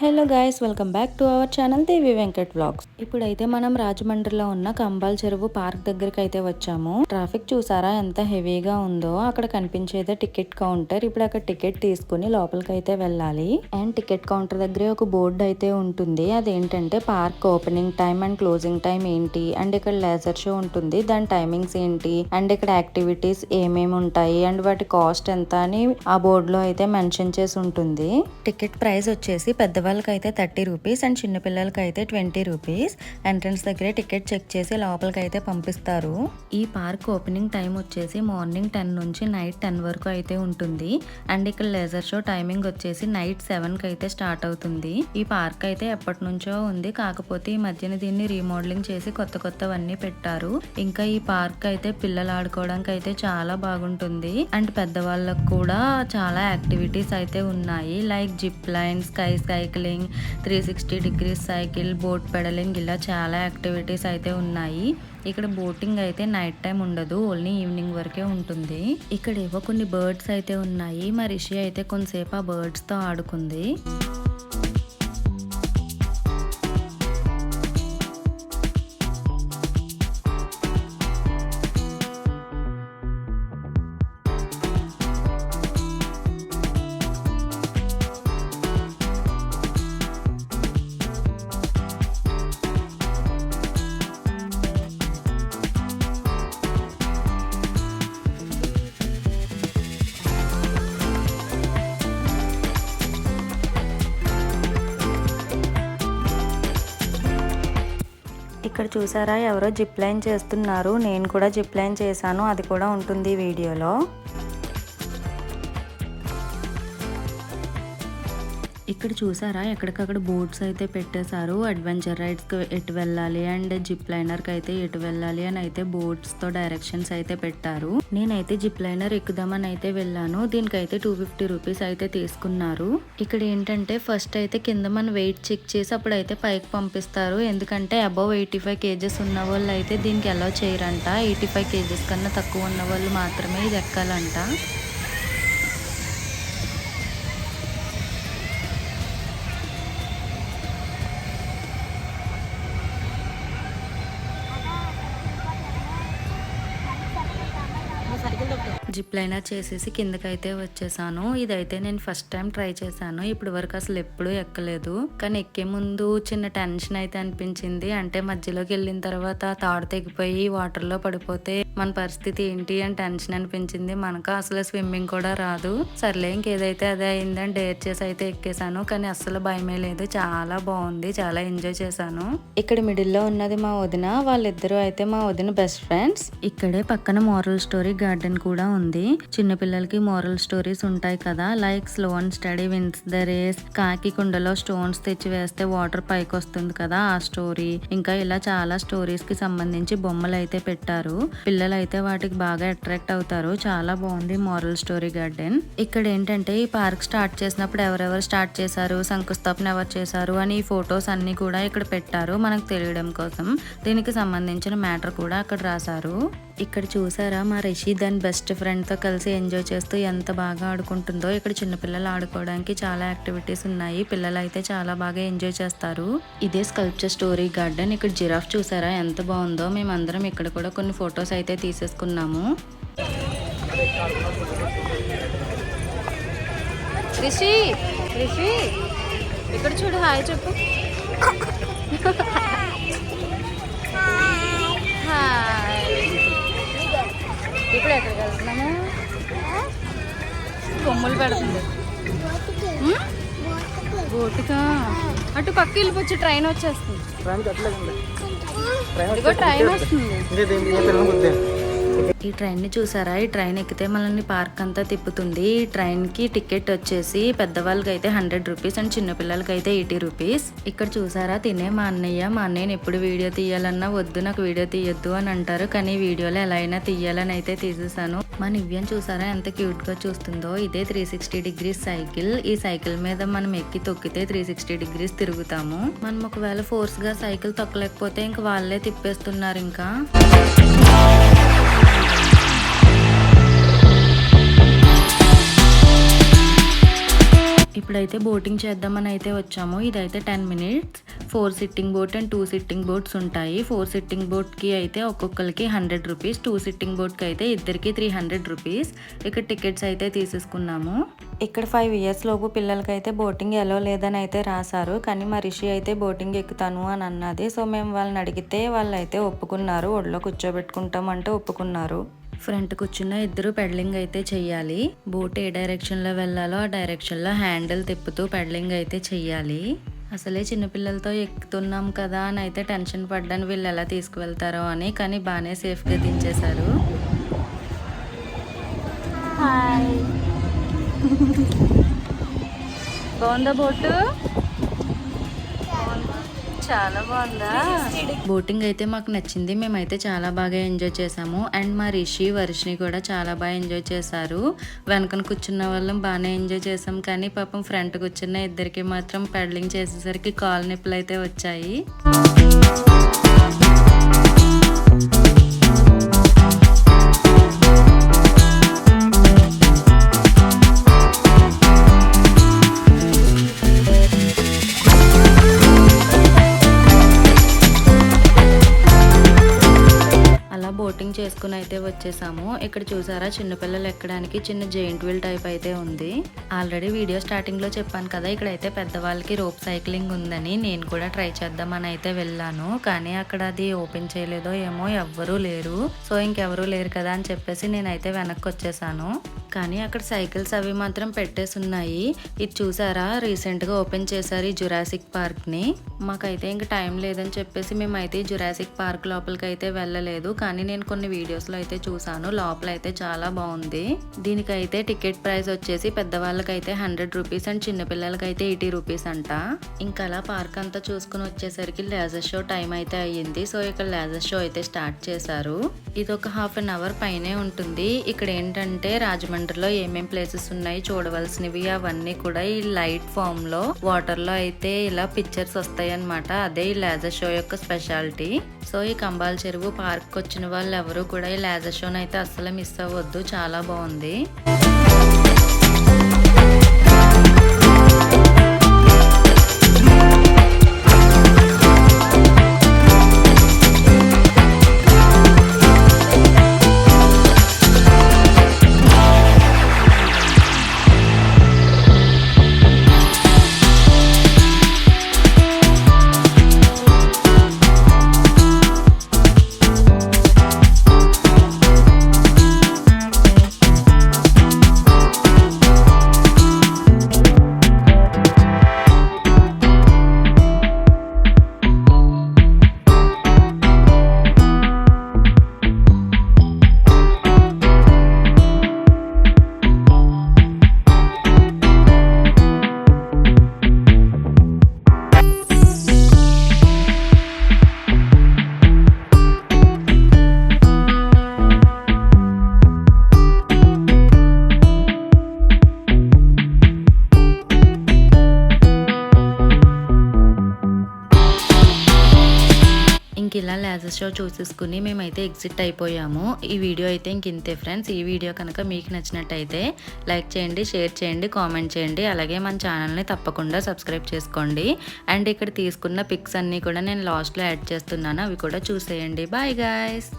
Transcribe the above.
Hello guys, welcome back to our channel Devi Venkat vlogs. ఇప్పుడైతే మనం రాజమండ్రిలో ఉన్న కంబాల్ చెరువు పార్క్ దగ్గరికి అయితే వచ్చాము. ట్రాఫిక్ చూసారా ఎంత హెవీగా ఉందో. అక్కడ కనిపించేదే టికెట్ కౌంటర్. ఇప్పుడు అక్కడ టికెట్ తీసుకుని లోపలికి అయితే వెళ్ళాలి. అండ్ టికెట్ కౌంటర్ దగ్గరే ఒక బోర్డు అయితే ఉంటుంది. అదేంటంటే park opening time and closing time ఏంటి, అండ్ ఇక్కడ లేజర్ షో ఉంటుంది, దాని టైమింగ్స్ ఏంటి, అండ్ ఇక్కడ యాక్టివిటీస్ ఏమేమి ఉంటాయి, అండ్ వాటి కాస్ట్ ఎంత అని ఆ బోర్డులో అయితే మెన్షన్ చేసి ఉంటుంది. టికెట్ ప్రైస్ వచ్చేసి పెద్దవాళ్ళకి అయితే 30 రూపీస్ అండ్ చిన్నపిల్లలకి అయితే 20 రూపీస్. ఎంట్రన్స్ దగ్గరే టికెట్ చెక్ చేసి లోపలికి అయితే పంపిస్తారు. ఈ పార్క్ ఓపెనింగ్ టైం వచ్చేసి మార్నింగ్ 10 నుంచి నైట్ 10 వరకు అయితే ఉంటుంది. అండ్ ఇక్కడ లేజర్ షో టైమింగ్ వచ్చేసి నైట్ 7 కి అయితే స్టార్ట్ అవుతుంది. ఈ పార్క్ అయితే ఎప్పటి నుంచో ఉంది, కాకపోతే ఈ మధ్యన దీన్ని రీమోడలింగ్ చేసి కొత్తవన్నీ పెట్టారు. ఇంకా ఈ పార్క్ అయితే పిల్లలు ఆడుకోవడానికి అయితే చాలా బాగుంటుంది. అండ్ పెద్దవాళ్ళకు కూడా చాలా యాక్టివిటీస్ అయితే ఉన్నాయి, like zip line, sky cycling, 360 degrees cycle, boat peddling, ఇలా చాలా యాక్టివిటీస్ అయితే ఉన్నాయి. ఇక్కడ బోటింగ్ అయితే నైట్ టైం ఉండదు, ఓన్లీ ఈవినింగ్ వరకే ఉంటుంది. ఇక్కడ ఏవో కొన్ని బర్డ్స్ అయితే ఉన్నాయి. మా రిషి అయితే కొంతసేపు ఆ బర్డ్స్ తో ఆడుకుంది. ఇక్కడ చూసారా ఎవరో జిప్ లైన్ చేస్తున్నారు. నేను కూడా జిప్ లైన్ చేశాను, అది కూడా ఉంటుంది వీడియోలో. ఇక్కడ చూసారా ఎక్కడికక్కడ బోట్స్ అయితే పెట్టేశారు. అడ్వెంచర్ రైడ్స్ కి ఎటు వెళ్ళాలి అండ్ జిప్ లైనర్ కి అయితే ఎటు వెళ్ళాలి అని అయితే బోట్స్ తో డైరెక్షన్స్ అయితే పెట్టారు. నేనైతే జిప్ లైనర్ ఎక్కుదామని అయితే వెళ్ళాను. దీనికైతే 250 రూపీస్ అయితే తీసుకున్నారు. ఇక్కడ ఏంటంటే ఫస్ట్ అయితే కింద మన వెయిట్ చెక్ చేసి అప్పుడైతే పైకి పంపిస్తారు. ఎందుకంటే అబౌవ్ 85 కేజెస్ ఉన్న వాళ్ళు అయితే దీనికి అలౌ చేయరంట. 85 కేజెస్ కన్నా తక్కువ ఉన్న వాళ్ళు మాత్రమే ఇది ఎక్కాలంట. జిప్ లైనర్ చేసేసి కిందకైతే వచ్చేసాను. ఇదైతే నేను ఫస్ట్ టైం ట్రై చేశాను. ఇప్పటి వరకు అసలు ఎప్పుడూ ఎక్కలేదు. కానీ ఎక్కే ముందు చిన్న టెన్షన్ అయితే అనిపించింది. అంటే మధ్యలోకి వెళ్ళిన తర్వాత తాడు తెగిపోయి వాటర్ లో పడిపోతే మన పరిస్థితి ఏంటి అని టెన్షన్ అనిపించింది. మనకు అసలు స్విమ్మింగ్ కూడా రాదు. సర్లే ఇంకేదైతే అదే అయిందని డేర్ చేసి అయితే ఎక్కేసాను. కానీ అసలు భయమే లేదు, చాలా బాగుంది, చాలా ఎంజాయ్ చేశాను. ఇక్కడ మిడిల్ లో ఉన్నది మా వదిన. వాళ్ళిద్దరూ అయితే మా వదిన బెస్ట్ ఫ్రెండ్స్. ఇక్కడే పక్కన మోరల్ స్టోరీ గార్డెన్ కూడా ఉంది. చిన్నపిల్లలకి మోరల్ స్టోరీస్ ఉంటాయి కదా, like slow and steady wins the race, కాకి కుండలో స్టోన్స్ తెచ్చి వేస్తే వాటర్ పైకి వస్తుంది కదా, ఆ స్టోరీ. ఇంకా ఇలా చాలా స్టోరీస్ కి సంబంధించి బొమ్మలు అయితే పెట్టారు. పిల్లలు అయితే వాటికి బాగా అట్రాక్ట్ అవుతారు. చాలా బాగుంది మోరల్ స్టోరీ గార్డెన్. ఇక్కడ ఏంటంటే ఈ పార్క్ స్టార్ట్ చేసినప్పుడు ఎవరెవరు స్టార్ట్ చేశారు, శంకుస్థాపన ఎవరు చేశారు అని ఈ ఫొటోస్ అన్ని కూడా ఇక్కడ పెట్టారు మనకు తెలియడం కోసం. దీనికి సంబంధించిన మ్యాటర్ కూడా అక్కడ రాశారు. ఇక్కడ చూసారా మా రిషి దాని బెస్ట్ ఫ్రెండ్ తో కలిసి ఎంజాయ్ చేస్తూ ఎంత బాగా ఆడుకుంటుందో. ఇక్కడ చిన్నపిల్లలు ఆడుకోవడానికి చాలా యాక్టివిటీస్ ఉన్నాయి. పిల్లలు అయితే చాలా బాగా ఎంజాయ్ చేస్తారు. ఇదే స్కల్ప్చర్ స్టోరీ గార్డెన్. ఇక్కడ జిరాఫ్ చూసారా ఎంత బాగుందో. మేమందరం ఇక్కడ కూడా కొన్ని ఫొటోస్ అయితే తీసేసుకున్నాము. రిషి రిషి ఇక్కడ చూడు, హాయ్ చెప్పు. ఇప్పుడు ఎక్కడికి వెళ్తున్నాము? కొమ్ములు పెడుతుంది బోటుగా. అటు పక్క వెళ్ళిపోవచ్చు, ట్రైన్ వచ్చేస్తుంది. ట్రైన్ వస్తుంది. ఈ ట్రైన్ ని చూసారా, ఈ ట్రైన్ ఎక్కితే మనల్ని పార్క్ అంతా తిప్పుతుంది. ఈ ట్రైన్ కి టికెట్ వచ్చేసి పెద్దవాళ్ళకి అయితే 100 రూపీస్ అండ్ చిన్నపిల్లలకి అయితే 80 రూపీస్. ఇక్కడ చూసారా తినే మా అన్నయ్యని ఎప్పుడు వీడియో తీయాలన్నా వద్దు నాకు వీడియో తీయొద్దు అని అంటారు. కానీ వీడియోలో ఎలా అయినా తీయాలని అయితే తీసేసాను. మా నివ్యం చూసారా ఎంత క్యూట్ గా చూస్తుందో. ఇదే 360 డిగ్రీస్ సైకిల్. ఈ సైకిల్ మీద మనం ఎక్కి తొక్కితే 360 డిగ్రీస్ తిరుగుతాము. మనం ఒకవేళ ఫోర్స్ గా సైకిల్ తొక్కలేకపోతే ఇంక వాళ్ళే తిప్పేస్తున్నారు. ఇంకా ఇప్పుడైతే బోటింగ్ చేద్దామని అయితే వచ్చాము. ఇదైతే 10 minutes 4 sitting boat and 2 sitting boats ఉంటాయి. 4 సిట్టింగ్ బోట్కి అయితే ఒక్కొక్కరికి 100 రూపీస్, 2 సిట్టింగ్ బోట్కి అయితే ఇద్దరికి 300 రూపీస్. ఇక్కడ టికెట్స్ అయితే తీసేసుకున్నాము. ఇక్కడ 5 ఇయర్స్ లోపు పిల్లలకైతే బోటింగ్ ఎలా లేదని అయితే రాశారు. కానీ మా రిషి అయితే బోటింగ్ ఎక్కుతాను అని అన్నది. సో మేము వాళ్ళని అడిగితే వాళ్ళు అయితే ఒప్పుకున్నారు. ఒళ్ళో కూర్చోబెట్టుకుంటాం అంటే ఒప్పుకున్నారు. ఫ్రంట్ కూర్చున్న ఇద్దరు పెడలింగ్ అయితే చెయ్యాలి. బోట్ ఏ డైరెక్షన్లో వెళ్ళాలో ఆ డైరెక్షన్లో హ్యాండిల్ తిప్పుతూ పెడలింగ్ అయితే చెయ్యాలి. అసలే చిన్నపిల్లలతో ఎక్కుతున్నాం కదా అని అయితే టెన్షన్ పడ్డాను, వీళ్ళు ఎలా తీసుకువెళ్తారో అని. కానీ బాగానే సేఫ్గా దించేశారు. బాగుందా బోటు? చాలా బాగుందా? బోటింగ్ అయితే మాకు నచ్చింది. మేమైతే చాలా బాగా ఎంజాయ్ చేసాము. అండ్ మా రిషి వర్షిని కూడా చాలా బాగా ఎంజాయ్ చేశారు. వెనకన కూర్చున్న వాళ్ళం బాగానే ఎంజాయ్ చేసాం. కానీ పాపం ఫ్రంట్ కూర్చున్న ఇద్దరికి మాత్రం పెడలింగ్ చేసేసరికి కాలు నొప్పులు అయితే వచ్చాయి. బోటింగ్ చేసుకుని అయితే వచ్చేసాము. ఇక్కడ చూసారా చిన్నపిల్లలు ఎక్కడానికి చిన్న జెయింట్ వీల్ టైప్ అయితే ఉంది. ఆల్రెడీ వీడియో స్టార్టింగ్ లో చెప్పాను కదా, ఇక్కడైతే పెద్దవాళ్ళకి రోప్ సైక్లింగ్ ఉందని. నేను కూడా ట్రై చేద్దామని అయితే వెళ్ళాను. కానీ అక్కడ అది ఓపెన్ చేయలేదో ఏమో, ఎవ్వరూ లేరు. సో ఇంకెవరూ లేరు కదా అని చెప్పేసి నేనైతే వెనక్కి వచ్చేసాను. కానీ అక్కడ సైకిల్స్ అవి మాత్రం పెట్టేసి ఉన్నాయి. ఇది చూసారా, రీసెంట్ గా ఓపెన్ చేశారు ఈ జురాసిక్ పార్క్ ని. మాకైతే ఇంక టైం లేదని చెప్పేసి మేమైతే జురాసిక్ పార్క్ లోపలికి అయితే వెళ్ళలేదు. కానీ నేను కొన్ని వీడియోస్ లో అయితే చూసాను, లోపల అయితే చాలా బాగుంది. దీనికైతే టికెట్ ప్రైస్ వచ్చేసి పెద్దవాళ్ళకైతే 100 రూపీస్ అండ్ చిన్నపిల్లలకైతే 80 రూపీస్ అంట. ఇంకా అలా పార్క్ అంతా చూసుకుని వచ్చేసరికి లేజర్ షో టైం అయితే అయ్యింది. సో ఇక్కడ లేజర్ షో అయితే స్టార్ట్ చేశారు. ఇది ఒక ½ అన్ అవర్ పైనే ఉంటుంది. ఇక్కడ ఏంటంటే రాజమండ్రిలో ఏమేం ప్లేసెస్ ఉన్నాయి చూడవలసినవి అవన్నీ కూడా ఈ లైట్ ఫామ్ లో వాటర్ లో అయితే ఇలా పిక్చర్స్ వస్తాయి అన్నమాట. అదే ఈ లేజర్ షో యొక్క స్పెషాలిటీ. సో ఈ కంబాల చెరువు పార్క్ వచ్చిన వాళ్ళు ఎవరు కూడా ఈ లేజర్ షోని అయితే అస్సలు మిస్ అవ్వద్దు, చాలా బాగుంది. ఇలా లేజర్ షో చూసేసుకుని మేమైతే ఎగ్జిట్ అయిపోయాము. ఈ వీడియో అయితే ఇంతే ఫ్రెండ్స్. ఈ వీడియో కనుక మీకు నచ్చినట్టయితే లైక్ చేయండి, షేర్ చేయండి, కామెంట్ చేయండి. అలాగే మన ఛానల్ని తప్పకుండా సబ్స్క్రైబ్ చేసుకోండి. అండ్ ఇక్కడ తీసుకున్న పిక్స్ అన్నీ కూడా నేను లాస్ట్లో యాడ్ చేస్తున్నాను, అవి కూడా చూసేయండి. Bye guys.